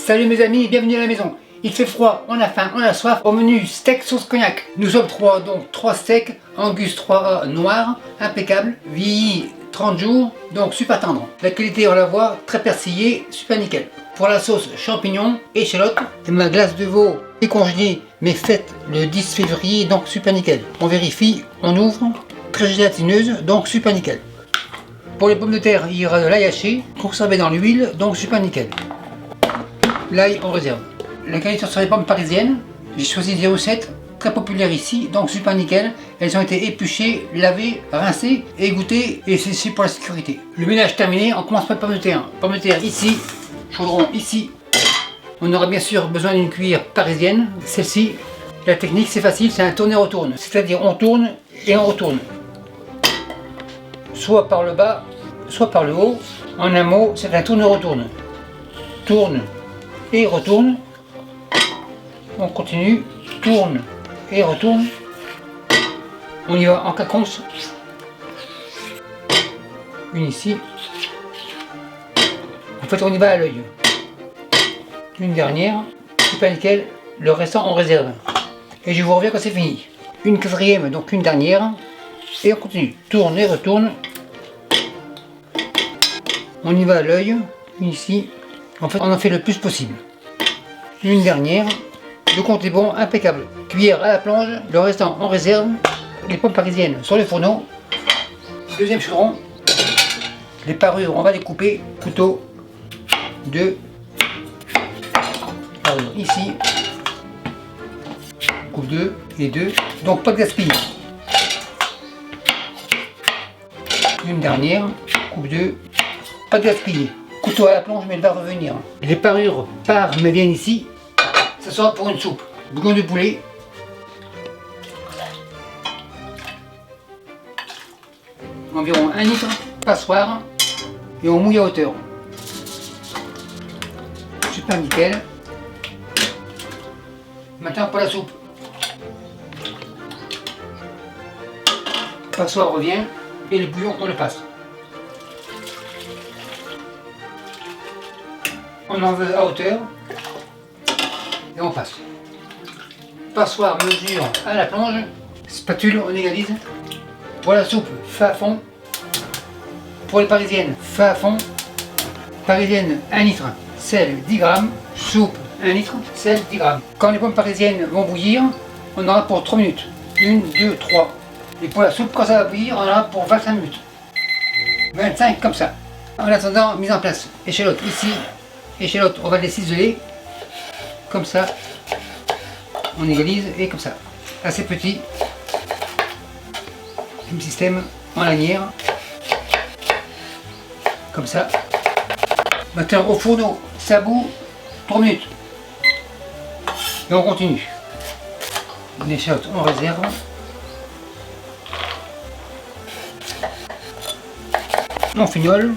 Salut mes amis, bienvenue à la maison. Il fait froid, on a faim, on a soif. Au menu steak sauce cognac. Nous sommes trois, donc 3 steaks, Angus 3A noir, impeccable, vieilli 30 jours, donc super tendre. La qualité on la voit, très persillée, super nickel. Pour la sauce champignons, échalote, et ma glace de veau décongelée mais faite le 10 février, donc super nickel. On vérifie, on ouvre, très gélatineuse, donc super nickel. Pour les pommes de terre, il y aura de l'ail haché, conservé dans l'huile, donc super nickel. L'ail on réserve. La qualité sur les pommes parisiennes, j'ai choisi 07, très populaire ici, donc super nickel. Elles ont été épluchées, lavées, rincées, égouttées et séchées pour la sécurité. Le ménage terminé, on commence par les pommes de terre. Pommes de terre ici, chaudron ici. On aura bien sûr besoin d'une cuillère parisienne. Celle-ci, la technique c'est facile, c'est un tourne-retourne. C'est-à-dire on tourne et on retourne. Soit par le bas, soit par le haut. En un mot, c'est un tourne-retourne. Tourne et retourne. On continue, tourne et retourne. On y va en quinconce. Une ici. En fait, on y va à l'œil. Une dernière, super nickel. Le restant, on réserve. Et je vous reviens quand c'est fini. Une quatrième, donc une dernière. Et on continue. Tourne et retourne. On y va à l'œil. Une ici. En fait, on en fait le plus possible. Une dernière. Le compte est bon, impeccable. Cuillère à la plonge, le restant en réserve. Les pommes parisiennes sur le fourneau. Deuxième chaudron. Les parures, on va les couper. Couteau. 2. Parure ici. Coupe 2 et 2. Donc pas de gaspillage. Une dernière. Coupe 2. Pas de gaspillage. Couteau à la plonge, mais elle va revenir. Les parures partent mais viennent ici. Ce sera pour une soupe. Bouillon de poulet. Environ 1 litre. Passoire. Et on mouille à hauteur. Super nickel. Maintenant pour la soupe. Passoire revient. Et le bouillon on le passe. On en veut à hauteur. Et on passe. Passoire mesure à la plonge. Spatule, on égalise. Pour la soupe, fait à fond. Pour les parisiennes, fait à fond. Parisienne, 1 litre. Sel, 10 grammes. Soupe, 1 litre. Sel, 10 grammes. Quand les pommes parisiennes vont bouillir, on aura pour 3 minutes. 1, 2, 3. Et pour la soupe, quand ça va bouillir, on aura pour 25 minutes. 25 comme ça. En attendant, mise en place. Échalote ici. Échalote, on va les ciseler. Comme ça, on égalise et comme ça, assez petit, même système en lanière, comme ça. Maintenant au fourneau, ça bout, 3 minutes, et on continue. Une échalote on réserve, on fignole.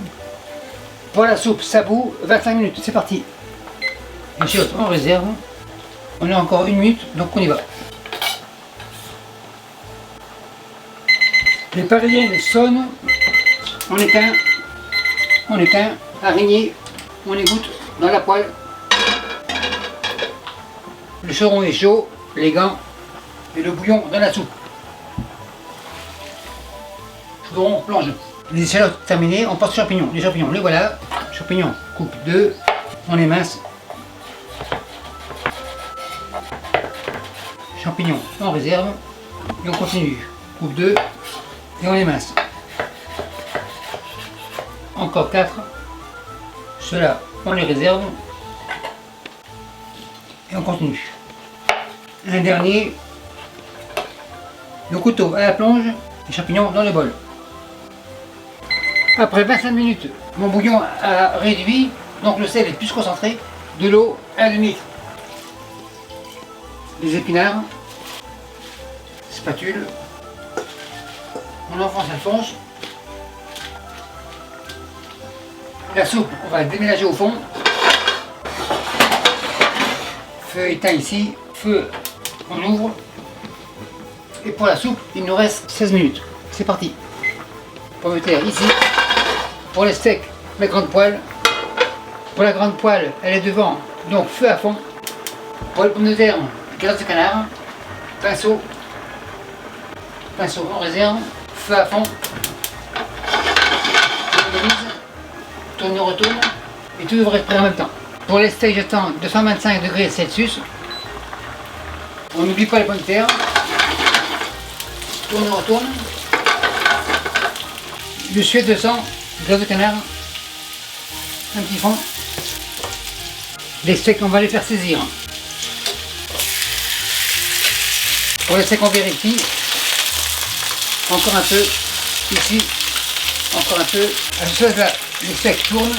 Pour la soupe, ça bout, 25 minutes, c'est parti. Échalote en réserve. On a encore 1 minute, donc on y va. Les parisiennes sonnent. On éteint. Araignée. On égoutte dans la poêle. Le chaudron est chaud. Les gants. Et le bouillon dans la soupe. Chaudron plonge. Les échalotes terminées. On passe aux champignons. Les champignons, les voilà. Champignons, coupe 2. On les mince. Champignons en réserve et on continue. Coupe 2 et on les mince. Encore 4. Ceux-là on les réserve et on continue. Un dernier. Le couteau à la plonge, les champignons dans le bol. Après 25 minutes, mon bouillon a réduit, donc le sel est plus concentré. De l'eau, 1 demi-litre. Les épinards, spatule, on enfonce, elle fonce. La soupe, on va déménager au fond. Feu éteint ici, feu, on ouvre. Et pour la soupe, il nous reste 16 minutes. C'est parti. Pommes de terre ici. Pour les steaks, la grande poêle. Pour la grande poêle, elle est devant, Donc feu à fond. Pour les pommes de terre, graisse de canard, pinceau en réserve, feu à fond. Tourne, retourne, et tout devrait être prêt en même temps. Pour les steaks, j'attends 225 degrés Celsius. On n'oublie pas les pommes de terre. Tourne, retourne. Je suis à 200, graisse de canard, un petit fond. Les steaks, on va les faire saisir. Pour les steaks, on vérifie. Encore un peu, ici, encore un peu. À ce stade-là, les steaks tournent.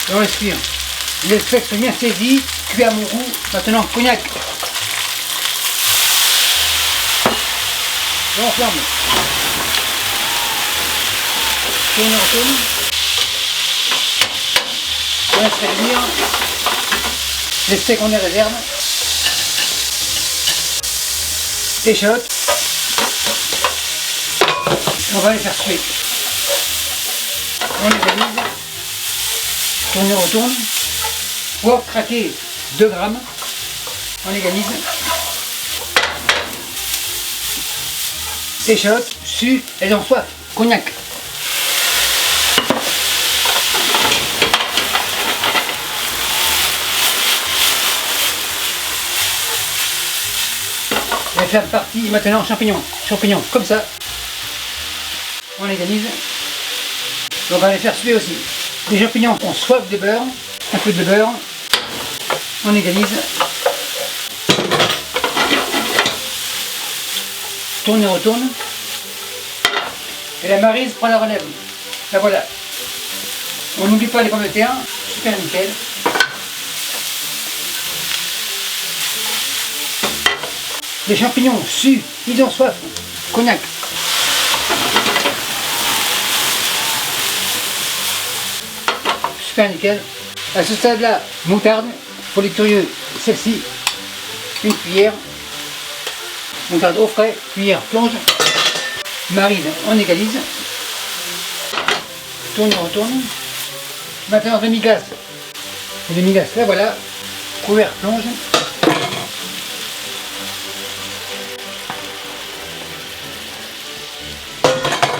Et on laisse cuire. Les steaks sont bien saisis, cuits à mon goût. Maintenant, cognac. Et on ferme. Tourne, retourne. On laisse revenir. Les steaks, on les réserve. Échalote. On va les faire suer. On les analyse. Tourne, retourne. Poivre craqué 2 grammes. On égalise. Échalote, su, elles ont soif. Cognac. On va faire partie maintenant champignons. Champignons comme ça. On égalise. On va les faire suer aussi. Les champignons ont soif de beurre. Un peu de beurre. On égalise. Tourne et retourne. Et la maryse prend la relève. La voilà. On n'oublie pas les pommes de terre. Super nickel. Les champignons suent, ils ont soif. Cognac. Super nickel. À ce stade-là, moutarde. Pour les curieux, celle-ci. Une cuillère. Moutarde au frais. Cuillère plonge. Maryse, on égalise. Tourne, retourne. Maintenant, demi-glace. Demi-glace, là voilà. Couvert, plonge.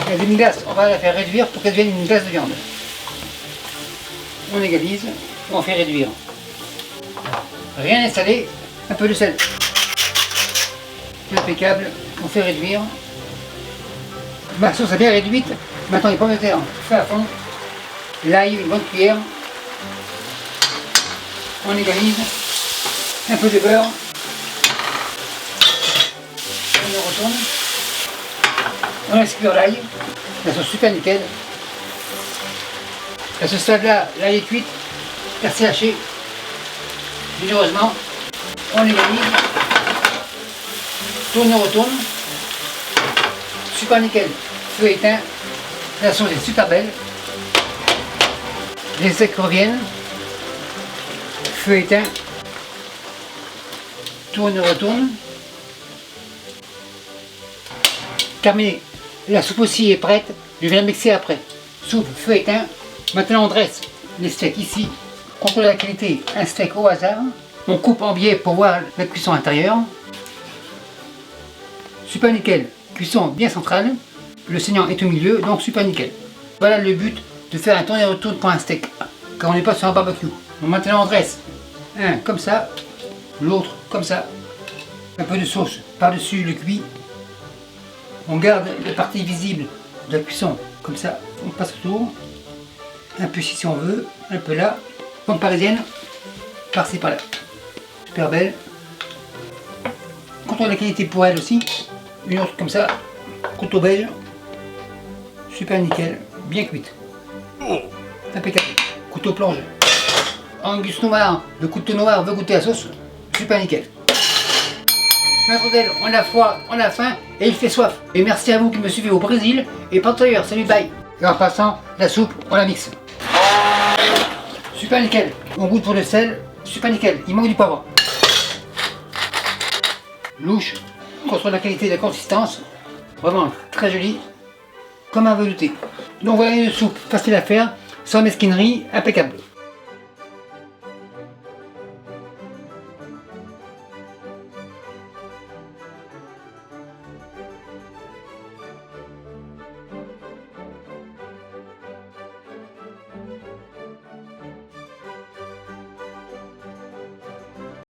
La demi-glace, on va la faire réduire pour qu'elle devienne une glace de viande. On égalise, on fait réduire. Rien n'est salé, un peu de sel. Impeccable, on fait réduire. Ma sauce est bien réduite. Maintenant les pommes de terre, feu à fond. L'ail, une bonne cuillère. On égalise. Un peu de beurre. On le retourne. On laisse cuire l'ail. La sauce super nickel. À ce stade-là, l'ail est cuite. Percé haché. Généreusement. On égalise. Tourne, retourne. Super nickel. Feu éteint. La sauce est super belle. Les steaks reviennent. Feu éteint. Tourne, retourne. Terminé. La soupe aussi est prête. Je vais la mixer après. Soupe, feu éteint. Maintenant on dresse les steaks ici. Contrôle la qualité, un steak au hasard. On coupe en biais pour voir la cuisson intérieure. Super nickel. Cuisson bien centrale. Le saignant est au milieu, donc super nickel. Voilà le but de faire un tour et retour pour un steak. Quand on n'est pas sur un barbecue. Donc maintenant on dresse un comme ça. L'autre comme ça. Un peu de sauce par-dessus le cuit. On garde la partie visible de la cuisson comme ça. On passe autour. Un peu ici si on veut. Un peu là. Pomme parisienne. Par-ci par-là. Super belle. Contrôle la qualité pour elle aussi. Une autre comme ça. Couteau beige. Super nickel. Bien cuite. Impeccable. Couteau plonge. Angus noir. Le couteau noir veut goûter la sauce. Super nickel. Maître d'hôtel, on a froid, on a faim et il fait soif. Et merci à vous qui me suivez au Brésil et partout ailleurs. Salut, bye. Et en passant, la soupe, on la mixe. Super nickel. On goûte pour le sel. Super nickel. Il manque du poivre. Louche. Contrôle la qualité et la consistance. Vraiment très joli. Comme un velouté. Donc voilà une soupe facile à faire. sans mesquinerie, impeccable.